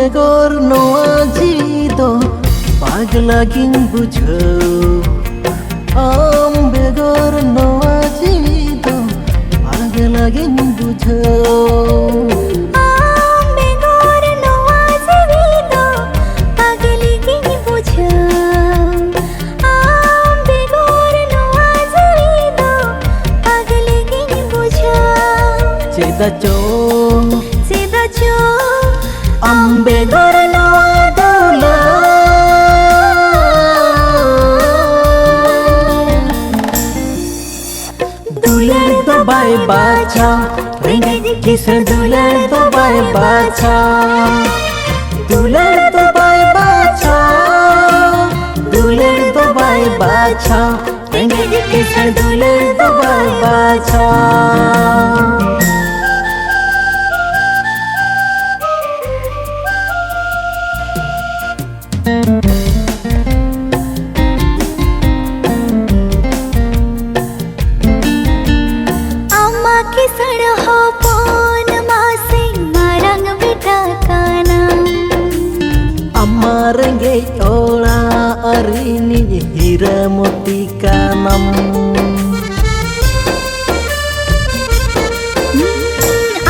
बेगर नोआ जीवी दो पागला गिन बुझो आम बेगर नोआ जीवी दो पागला गिन बुझो Sida cho ambe gor nawa dula dular to bai bacha renge kis dular to bai bacha dular to bai bacha dular to bai bacha renge kis dular to bai bacha Amma kisan ho pon mase marang beta kana amma renge ola arini hira moti kanam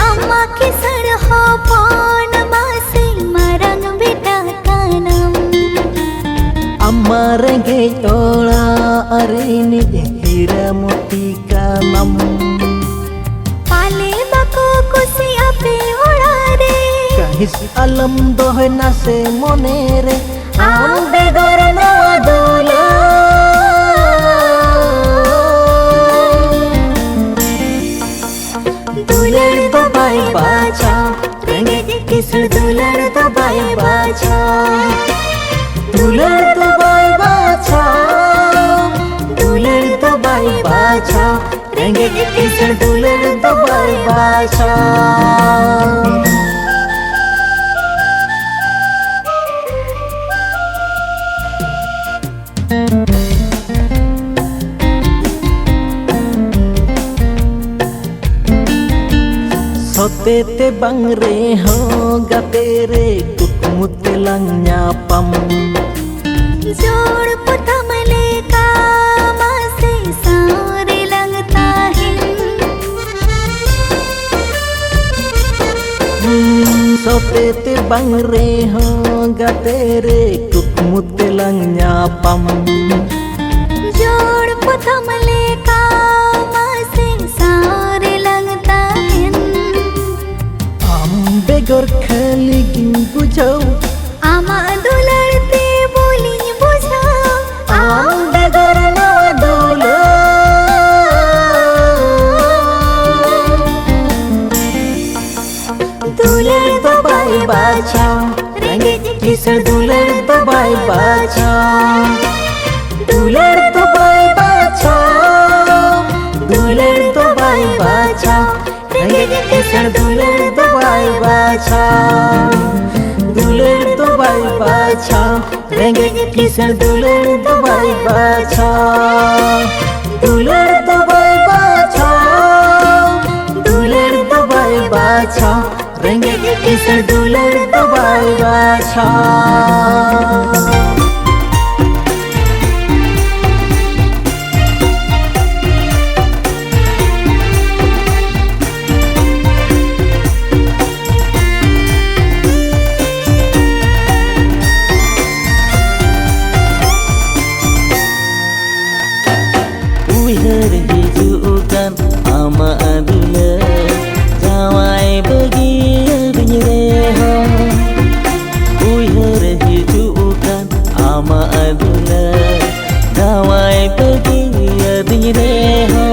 Amma kisan ho pon mase marang beta kanam amma renge ola arini hira moti kanam pale bako kusi ape orare kahis alam dohe nase monere am begor nawa dula dular to bai bacha renge kis dular to bai bacha dular to bai bacha dular to bai bacha renge kis dular to bai bacha Sotete bang re ho gatere kukmut lang nyapam जोड़ पुतमले कामा से सारे लगता है Sotete bang re ho gatere kukmut lang nyapam जोड़ पुतमले कामा से सारे लगता है am begor khali gin bujau आमा दुलड़ते बोली बुझा am begor nawa dula dular to bai bacha renge kis dular to bai bacha dular to bai bacha dular to bai bacha renge kis dular to bai bacha dular to bai bacha renge kis dular to bai bacha dular to bai bacha dular to bai bacha renge kis dular to bai bacha Uyhar hijukan ama adula jawai bagi binyereho Uyhar hijukan ama adula jawai bagi binyereho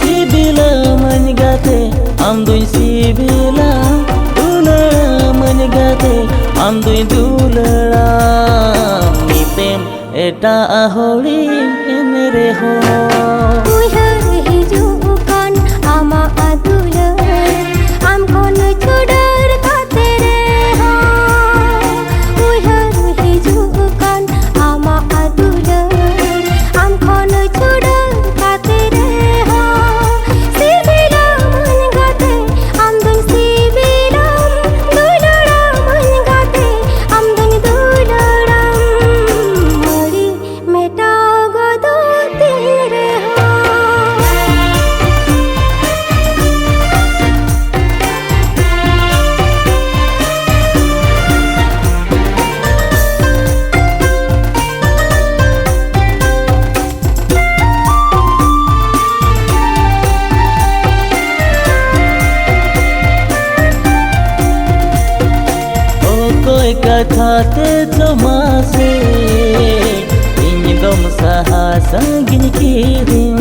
Sibila manigate amdui sibila dulara manigate amdui dulara Mitem eta aholi enere ho उहर हिजुkan आमा अदुलर आम कोन छोड़र खाते रे हो उहर हिजुkan आमा अदुलर आम कोन छोड़र खाते रे हो सिबिला मन गाते आम दुन सिबिला दुलड़ा मन गाते कोई कथा ते तमासे इन दम सहा संगिन किरिम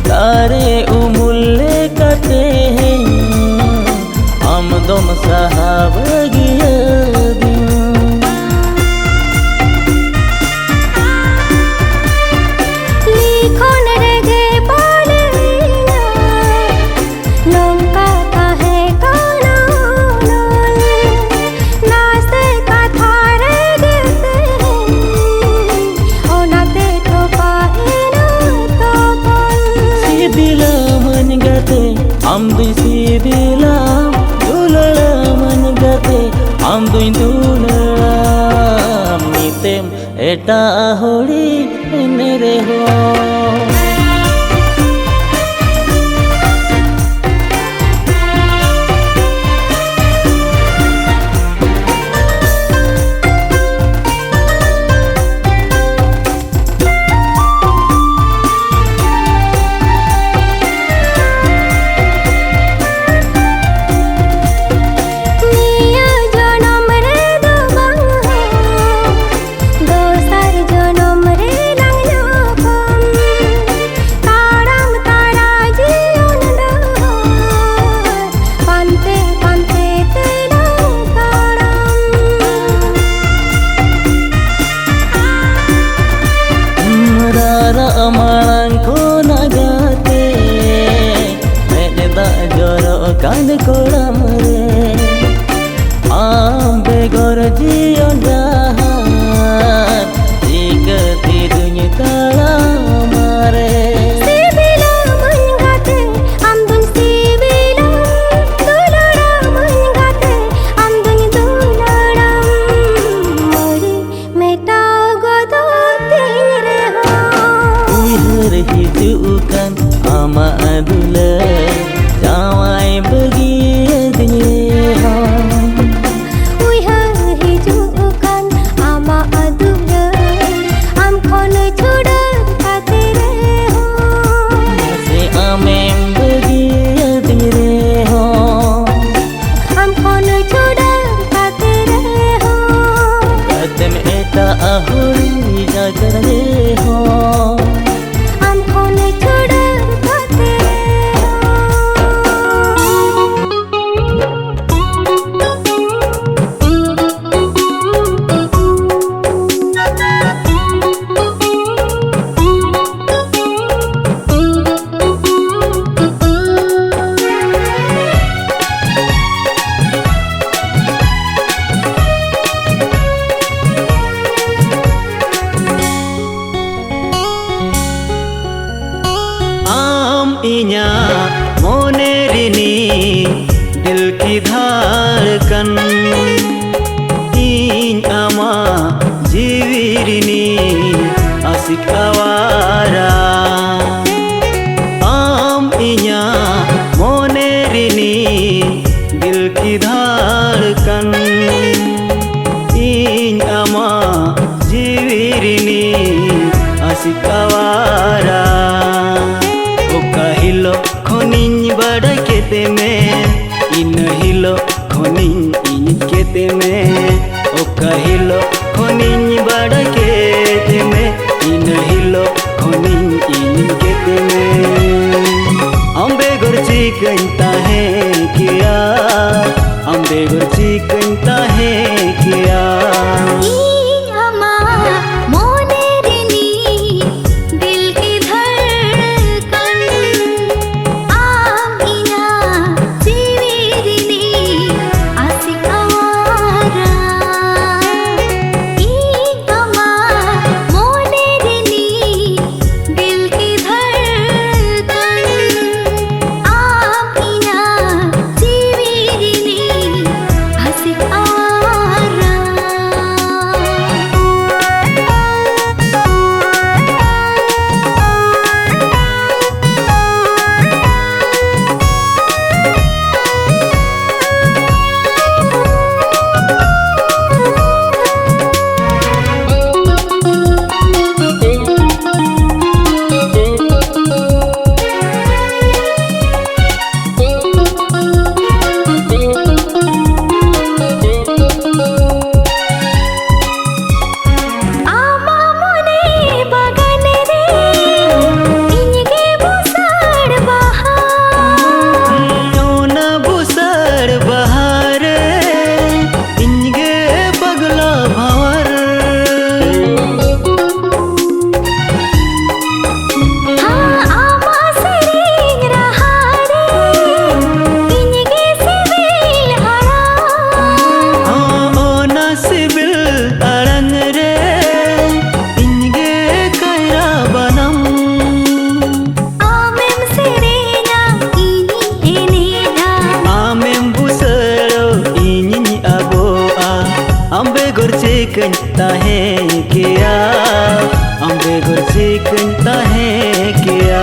तारे उमुल्ले कते हैं हम दम सहा बगिया am dui sidilam dulalam angate am dui dulalam nitem eta hori nere ho kan kolam re ambe gor jion jahat jika tidunya talam re sibila mangate amdun sibila dulara mangate amdun dularam mori meta godo tire ho uihar hijukan ama adula jawai begini uihar hijukan ama adula am khon choda katere ho se amem begini ho am khon choda katere ho katem eta ahuri jagare ho am khon choda इnya mone rini dil ki dhadkan in ama jiwi rini asik awara am inya mone rini dil ki dhadkan in ama jiwi rini asik awara hilo khonin bada kete me in hilo khonin in kete me oka hilo khonin bada kete me in hilo khonin in kete me ambe gorchi kanta hai kiya ambe gorchi kanta hai kiya ah beggar chicken ताहे किया आम बेगर chicken ताहे किया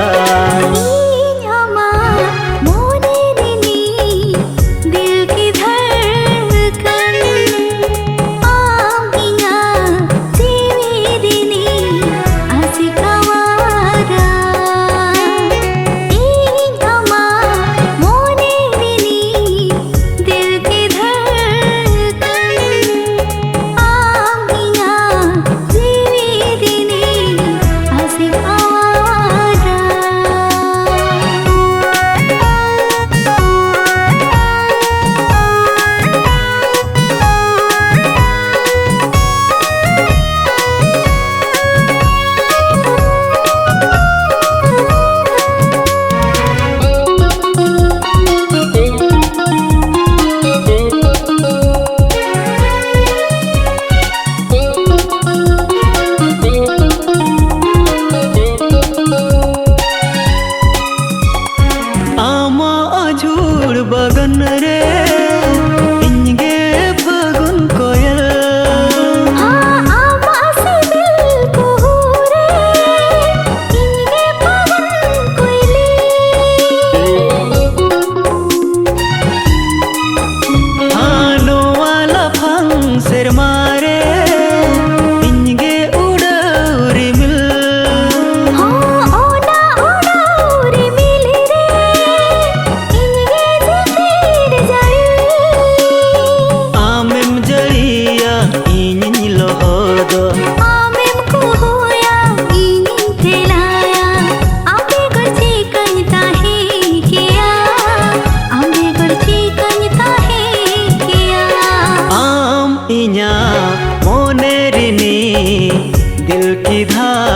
बगन रे इंगे फगुन कोयल आमासे दिल कोरे इंगे फगुन कोयली आनो वाला फंग सिर मारे इंगे उड़ौरी मिल ओना उड़ौरी मिल रे मोने रिनी दिल की धार